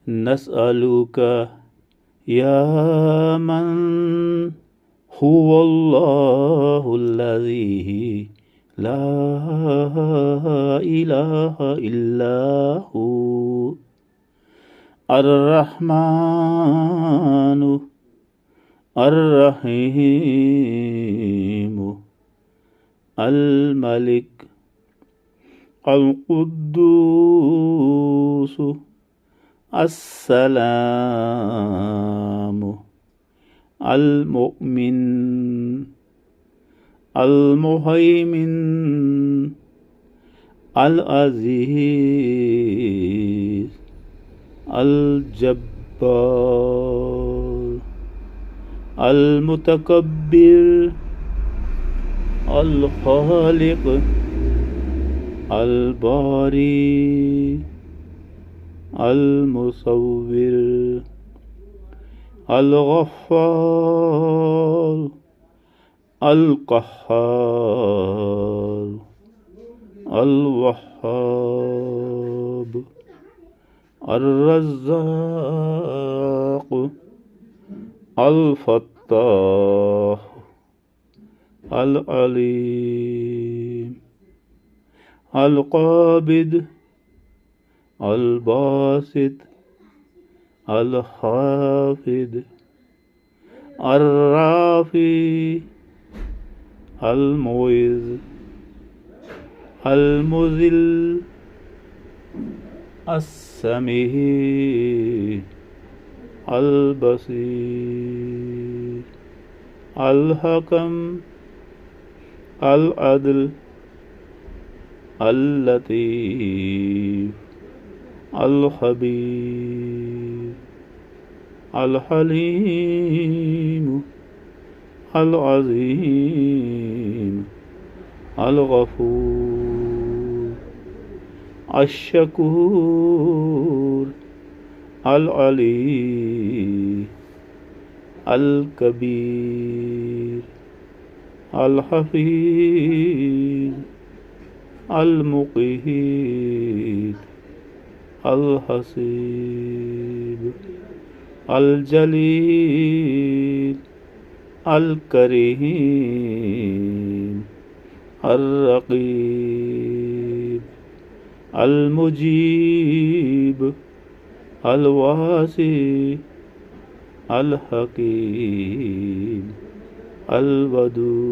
نسألك يا من هو الله الذي لا إله إلا هو الرحمن الرحيم الملك القدوس السلام المؤمن المهيمن العزيز الجبار المتكبر الخالق الباري المصور الغفار القهار الوهاب الرزاق الفتاح العليم القابض الباسط الخافض الرافع المعز المذل السميع البصير الحكم العدل اللطيف الخبير الحليم العظيم الغفور الشكور العلي الكبير الحفيظ المقيت الحسيب الجليل الكريم الرقيب المجيب الواسع الحكيم الودود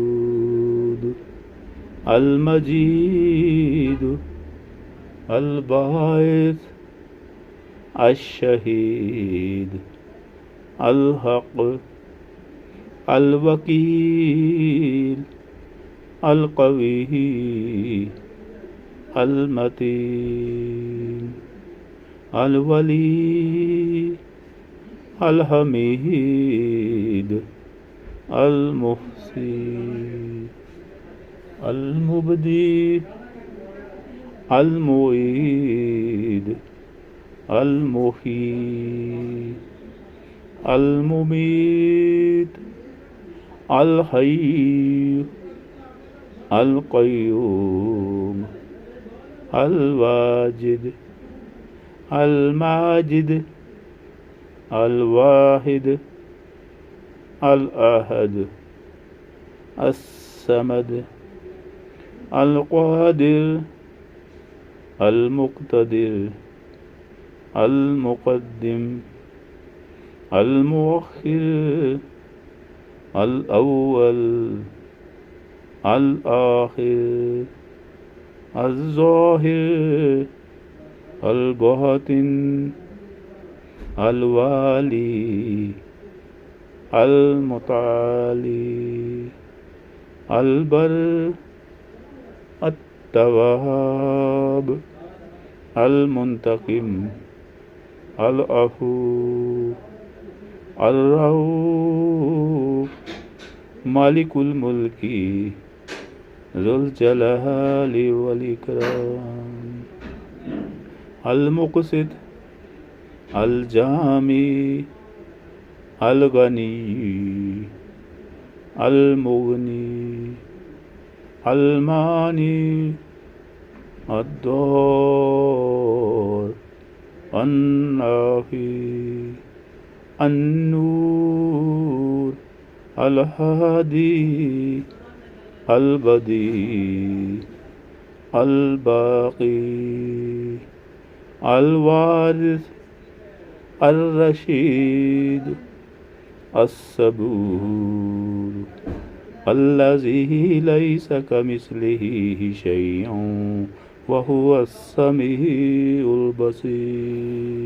المجيد الباعث الشهيد الحق الوكيل القوي المتين الولي الحميد المحسن المبدي المعيد المحيي المميت الحي القيوم الواجد الماجد الواحد الأحد الصمد القادر المقتدر المقدم المؤخر الأول الآخر الظاهر الباطن الوالي المتعالي البر التواب المنتقم العفو الرؤوف مالك الملك ذو الجلال والإكرام المقسط الجامع الغني المغني الماني الضار النافي النور الهادي البديع الباقي الوارث الرشيد الصبور الذي ليس كمثله شيء وهو السميع البصير.